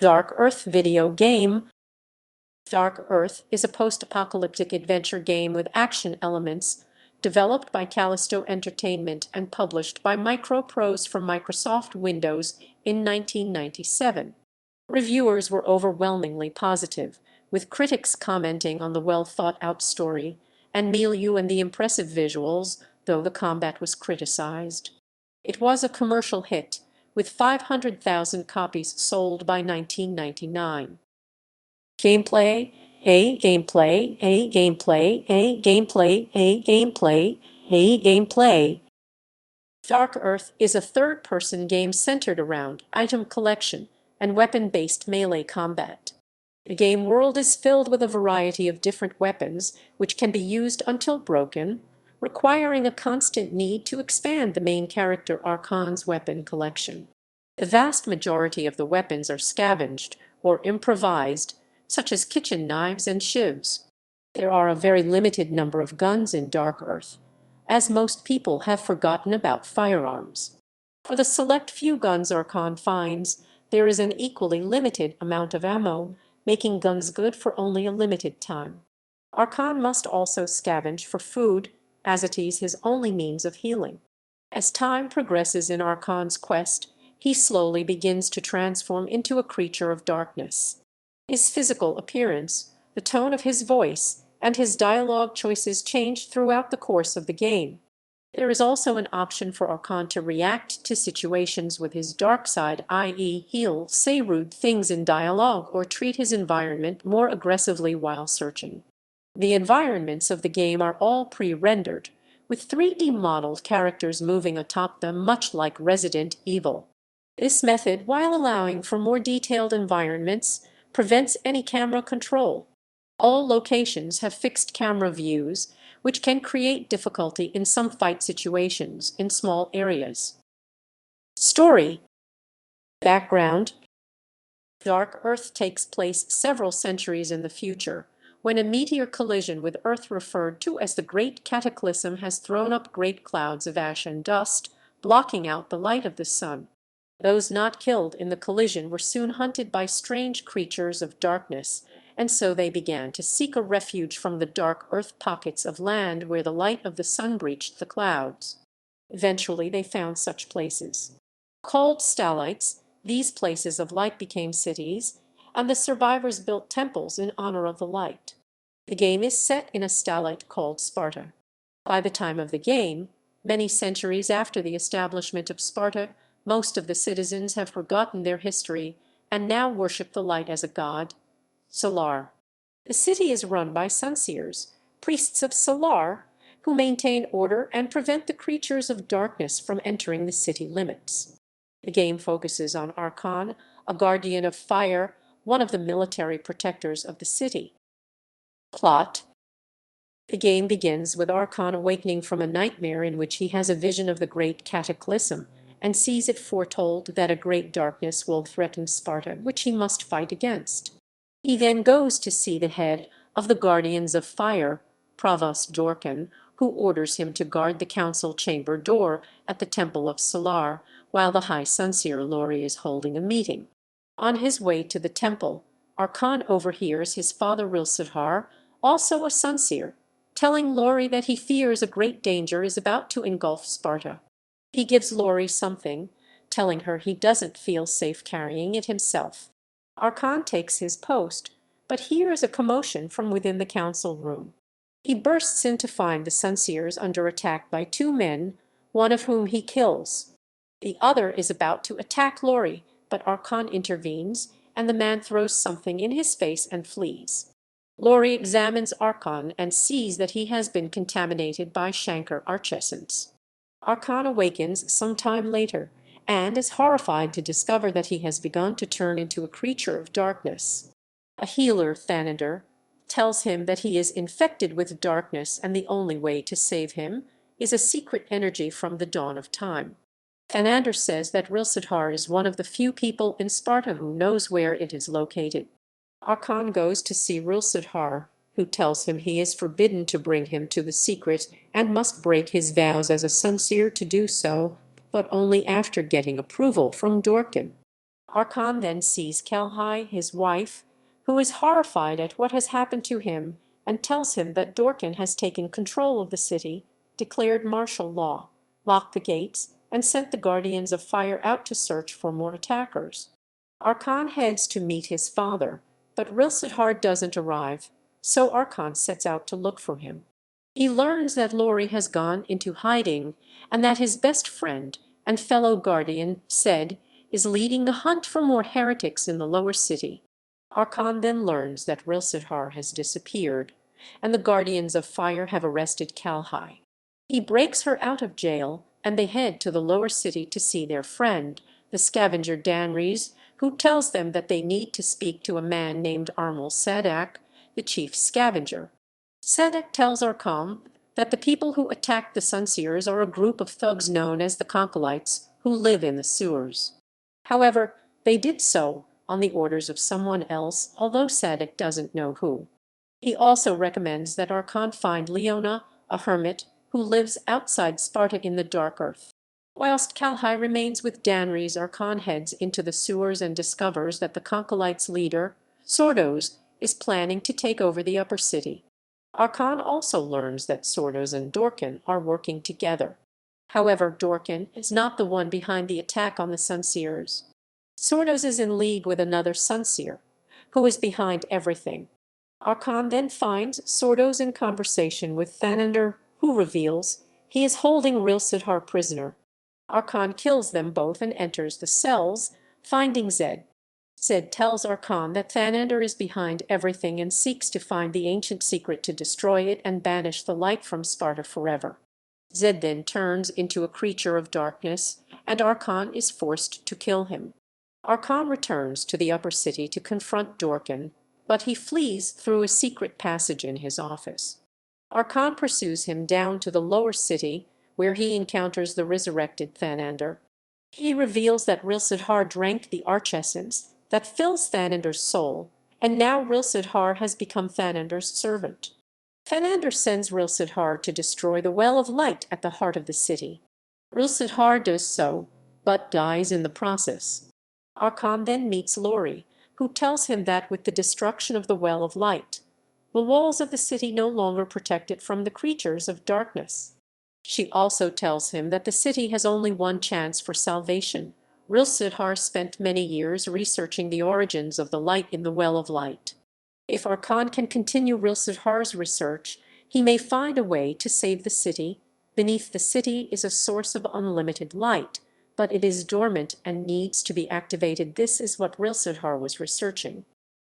Dark Earth video game. Dark Earth is a post-apocalyptic adventure game with action elements, developed by Kalisto Entertainment and published by MicroProse for Microsoft Windows in 1997. Reviewers were overwhelmingly positive, with critics commenting on the well-thought-out story and milieu and the impressive visuals, though the combat was criticized. It was a commercial hit, with 500,000 copies sold by 1999. Gameplay, gameplay, gameplay, gameplay, gameplay, gameplay. Dark Earth is a third-person game centered around item collection and weapon-based melee combat. The game world is filled with a variety of different weapons, which can be used until broken, requiring a constant need to expand the main character Archon's weapon collection. The vast majority of the weapons are scavenged or improvised, such as kitchen knives and shivs. There are a very limited number of guns in Dark Earth, as most people have forgotten about firearms. For the select few guns Archon finds, there is an equally limited amount of ammo, making guns good for only a limited time. Archon must also scavenge for food, as it is his only means of healing. As time progresses in Archon's quest, he slowly begins to transform into a creature of darkness. His physical appearance, the tone of his voice, and his dialogue choices change throughout the course of the game. There is also an option for Archon to react to situations with his dark side, i.e. he'll say rude things in dialogue or treat his environment more aggressively while searching. The environments of the game are all pre-rendered, with 3D modeled characters moving atop them, much like Resident Evil. This method, while allowing for more detailed environments, prevents any camera control. All locations have fixed camera views, which can create difficulty in some fight situations in small areas. Story. Background. Dark Earth takes place several centuries in the future, when a meteor collision with Earth referred to as the Great Cataclysm has thrown up great clouds of ash and dust, blocking out the light of the sun. Those not killed in the collision were soon hunted by strange creatures of darkness, and so they began to seek a refuge from the dark earth pockets of land where the light of the sun breached the clouds. Eventually they found such places. Called stalates, these places of light became cities, and the survivors built temples in honor of the light. The game is set in a stalite called Sparta. By the time of the game, many centuries after the establishment of Sparta, most of the citizens have forgotten their history and now worship the light as a god, Solar. The city is run by sunseers, priests of Solar, who maintain order and prevent the creatures of darkness from entering the city limits. The game focuses on Archon, a guardian of fire, one of the military protectors of the city. Plot. The game begins with Archon awakening from a nightmare in which he has a vision of the Great Cataclysm, and sees it foretold that a great darkness will threaten Sparta, which he must fight against. He then goes to see the head of the Guardians of Fire, Provost Dorkin, who orders him to guard the council chamber door at the Temple of Solar, while the High Sunseer Lori is holding a meeting. On his way to the temple, Archon overhears his father Rilsidhar, also a Sunseer, telling Lori that he fears a great danger is about to engulf Sparta. He gives Lori something, telling her he doesn't feel safe carrying it himself. Archon takes his post, but hears a commotion from within the council room. He bursts in to find the Sunseers under attack by two men, one of whom he kills. The other is about to attack Lori, but Archon intervenes, and the man throws something in his face and flees. Lori examines Archon and sees that he has been contaminated by Shankar archessence. Archon awakens some time later, and is horrified to discover that he has begun to turn into a creature of darkness. A healer, Thanander, tells him that he is infected with darkness and the only way to save him is a secret energy from the dawn of time. Thanander says that Rilsidhar is one of the few people in Sparta who knows where it is located. Archon goes to see Rilsidhar, who tells him he is forbidden to bring him to the secret and must break his vows as a Sunseer to do so, but only after getting approval from Dorkin. Archon then sees Kelhai, his wife, who is horrified at what has happened to him, and tells him that Dorkin has taken control of the city, declared martial law, locked the gates, and sent the Guardians of Fire out to search for more attackers. Archon heads to meet his father, but Rilsidhar doesn't arrive, so Archon sets out to look for him. He learns that Lori has gone into hiding and that his best friend and fellow guardian, Zed, is leading the hunt for more heretics in the lower city. Archon then learns that Rilsidhar has disappeared, and the Guardians of Fire have arrested Kalhai. He breaks her out of jail, and they head to the lower city to see their friend, the scavenger Danries, who tells them that they need to speak to a man named Armel Sadak, the chief scavenger. Sadak tells Archon that the people who attacked the Sunseers are a group of thugs known as the Concholites who live in the sewers. However, they did so on the orders of someone else, although Sadak doesn't know who. He also recommends that Archon find Leona, a hermit, who lives outside Sparta in the Dark Earth. Whilst Kalhai remains with Danries, Archon heads into the sewers and discovers that the Concholites' leader, Sordos, is planning to take over the upper city. Archon also learns that Sordos and Dorkin are working together. However, Dorkin is not the one behind the attack on the Sunseers. Sordos is in league with another Sunseer, who is behind everything. Archon then finds Sordos in conversation with Thanander, who reveals he is holding Rilsidhar prisoner. Archon kills them both and enters the cells, finding Zed. Zed tells Archon that Thanander is behind everything and seeks to find the ancient secret to destroy it and banish the light from Sparta forever. Zed then turns into a creature of darkness, and Archon is forced to kill him. Archon returns to the upper city to confront Dorkin, but he flees through a secret passage in his office. Archon pursues him down to the lower city, where he encounters the resurrected Thanander. He reveals that Rilsidhar drank the archessence that fills Thanander's soul, and now Rilsidhar has become Thanander's servant. Thanander sends Rilsidhar to destroy the Well of Light at the heart of the city. Rilsidhar does so, but dies in the process. Archon then meets Lori, who tells him that with the destruction of the Well of Light, the walls of the city no longer protect it from the creatures of darkness. She also tells him that the city has only one chance for salvation. Rilsidhar spent many years researching the origins of the light in the Well of Light. If Archon can continue Rilsidhar's research, he may find a way to save the city. Beneath the city is a source of unlimited light, but it is dormant and needs to be activated. This is what Rilsidhar was researching.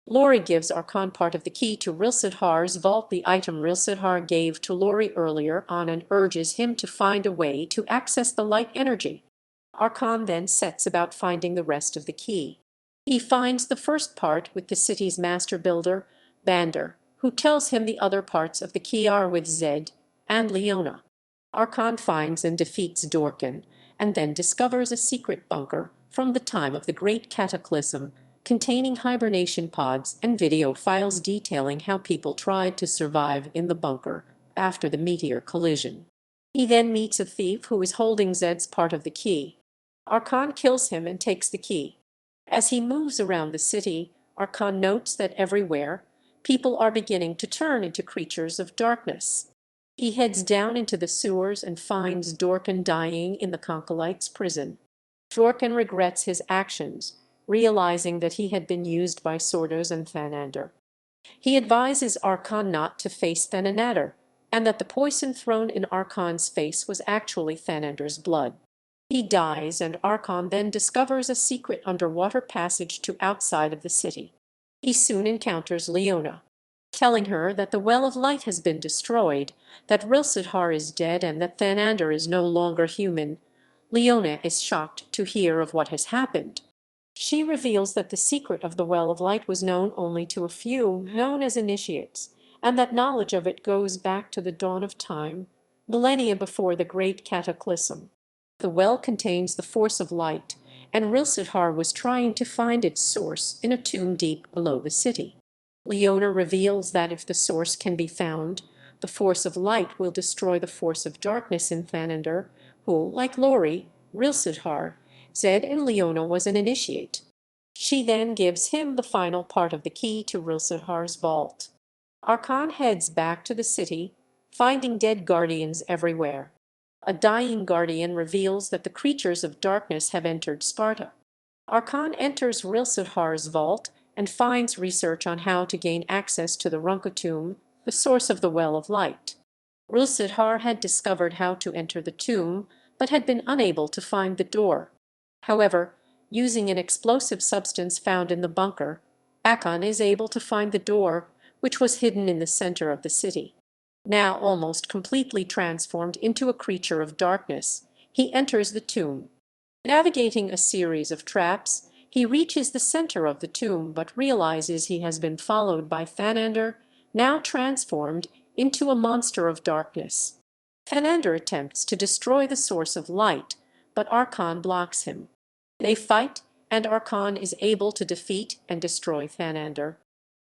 Lori gives Archon part of the key to Rilsidhar's vault, the item Rilsidhar gave to Lori earlier on, and urges him to find a way to access the light energy. Archon then sets about finding the rest of the key. He finds the first part with the city's master builder, Bander, who tells him the other parts of the key are with Zed and Leona. Archon finds and defeats Dorkin, and then discovers a secret bunker from the time of the Great Cataclysm, containing hibernation pods and video files detailing how people tried to survive in the bunker after the meteor collision. He then meets a thief who is holding Zed's part of the key. Archon kills him and takes the key. As he moves around the city, Archon notes that everywhere, people are beginning to turn into creatures of darkness. He heads down into the sewers and finds Dorkin dying in the Concholites' prison. Dorkin regrets his actions, realizing that he had been used by Sordos and Thanander. He advises Archon not to face Thanander, and that the poison thrown in Archon's face was actually Thanander's blood. He dies, and Archon then discovers a secret underwater passage to outside of the city. He soon encounters Leona, telling her that the Well of Light has been destroyed, that Rilsidhar is dead, and that Thanander is no longer human. Leona is shocked to hear of what has happened. She reveals that the secret of the Well of Light was known only to a few, known as initiates, and that knowledge of it goes back to the dawn of time, millennia before the Great Cataclysm. The well contains the force of light, and Rilsidhar was trying to find its source in a tomb deep below the city. Leona reveals that if the source can be found, the force of light will destroy the force of darkness in Thanander, who, like Lori, Rilsidhar, Zed, and Leona was an initiate. She then gives him the final part of the key to Rilsidhar's vault. Archon heads back to the city, finding dead guardians everywhere. A dying guardian reveals that the creatures of darkness have entered Sparta. Archon enters Rilsidhar's vault and finds research on how to gain access to the Runka tomb, the source of the Well of Light. Rilsidhar had discovered how to enter the tomb, but had been unable to find the door. However, using an explosive substance found in the bunker, Archon is able to find the door, which was hidden in the center of the city. Now almost completely transformed into a creature of darkness, he enters the tomb. Navigating a series of traps, he reaches the center of the tomb but realizes he has been followed by Thanander, now transformed into a monster of darkness. Thanander attempts to destroy the source of light, but Archon blocks him. They fight, and Archon is able to defeat and destroy Thanander.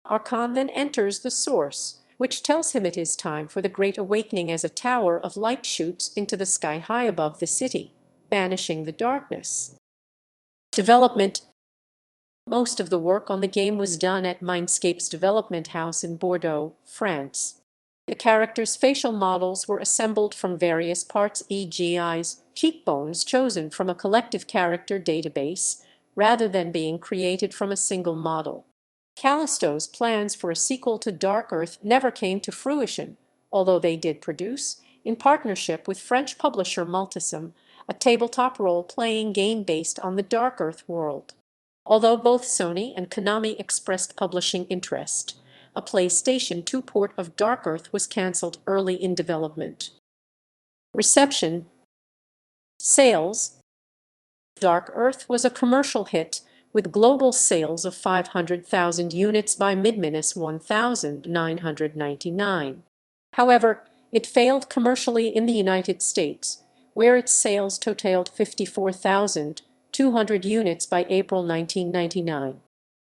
Archon then enters the source, which tells him it is time for the Great Awakening as a tower of light shoots into the sky high above the city, banishing the darkness. Development. Most of the work on the game was done at Mindscape's development house in Bordeaux, France. The characters' facial models were assembled from various parts, e.g. eyes, cheekbones chosen from a collective character database, rather than being created from a single model. Kalisto's plans for a sequel to Dark Earth never came to fruition, although they did produce, in partnership with French publisher Multisim, a tabletop role-playing game based on the Dark Earth world. Although both Sony and Konami expressed publishing interest, a PlayStation 2 port of Dark Earth was cancelled early in development. Reception. Sales. Dark Earth was a commercial hit, with global sales of 500,000 units by mid-1999. However, it failed commercially in the United States, where its sales totaled 54,200 units by April 1999.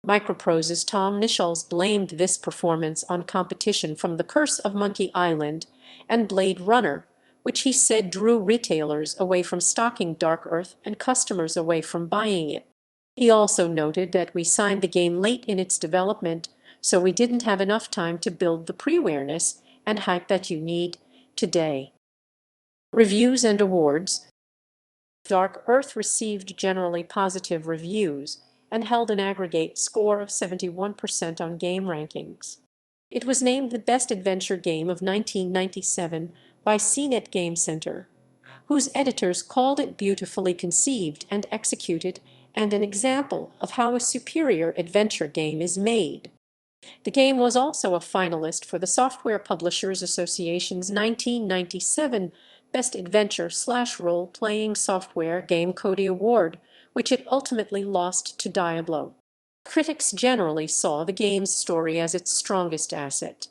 MicroProse's Tom Nichols blamed this performance on competition from The Curse of Monkey Island and Blade Runner, which he said drew retailers away from stocking Dark Earth and customers away from buying it. He also noted that we signed the game late in its development, so we didn't have enough time to build the pre-awareness and hype that you need today. Reviews and awards. Dark Earth received generally positive reviews and held an aggregate score of 71% on Game Rankings. It was named the Best Adventure Game of 1997 by CNET Game Center, whose editors called it beautifully conceived and executed and an example of how a superior adventure game is made. The game was also a finalist for the Software Publishers Association's 1997 Best Adventure/Role-Playing Software Game Cody Award, which it ultimately lost to Diablo. Critics generally saw the game's story as its strongest asset.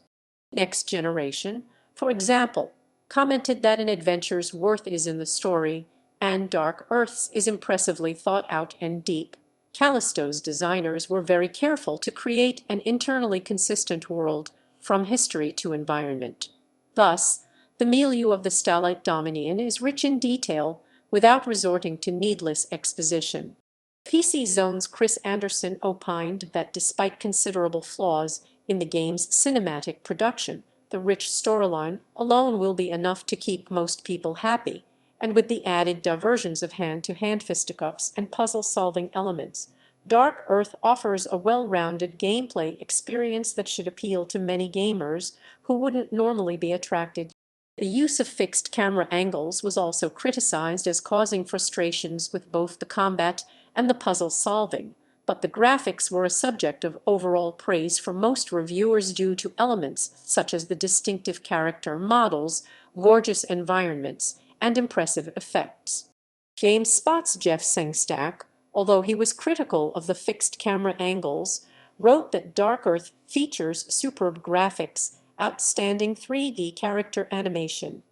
Next Generation, for example, commented that an adventure's worth is in the story, and Dark Earth's is impressively thought out and deep. Kalisto's designers were very careful to create an internally consistent world, from history to environment. Thus, the milieu of the Stellite Dominion is rich in detail, without resorting to needless exposition. PC Zone's Chris Anderson opined that despite considerable flaws in the game's cinematic production, the rich storyline alone will be enough to keep most people happy, and with the added diversions of hand-to-hand fisticuffs and puzzle-solving elements, Dark Earth offers a well-rounded gameplay experience that should appeal to many gamers who wouldn't normally be attracted. The use of fixed camera angles was also criticized as causing frustrations with both the combat and the puzzle solving, but the graphics were a subject of overall praise for most reviewers due to elements such as the distinctive character models, gorgeous environments, and impressive effects. GameSpot's Jeff Sengstack, although he was critical of the fixed camera angles, wrote that Dark Earth features superb graphics, outstanding 3D character animation,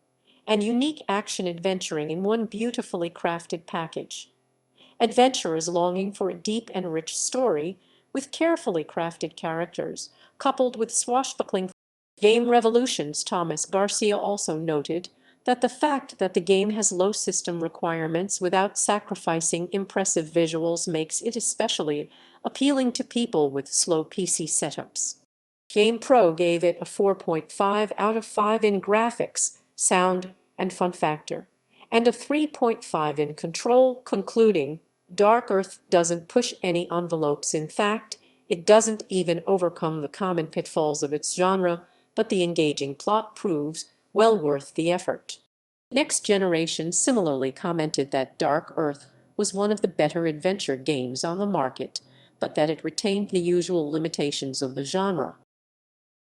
and unique action adventuring in one beautifully crafted package. Adventurers longing for a deep and rich story, with carefully crafted characters, coupled with swashbuckling. Game Revolution's Thomas Garcia also noted that the fact that the game has low system requirements without sacrificing impressive visuals makes it especially appealing to people with slow PC setups. GamePro gave it a 4.5 out of 5 in graphics, sound, and fun factor, and a 3.5 in control, concluding, Dark Earth doesn't push any envelopes. In fact, it doesn't even overcome the common pitfalls of its genre, but the engaging plot proves well worth the effort. Next Generation similarly commented that Dark Earth was one of the better adventure games on the market, but that it retained the usual limitations of the genre.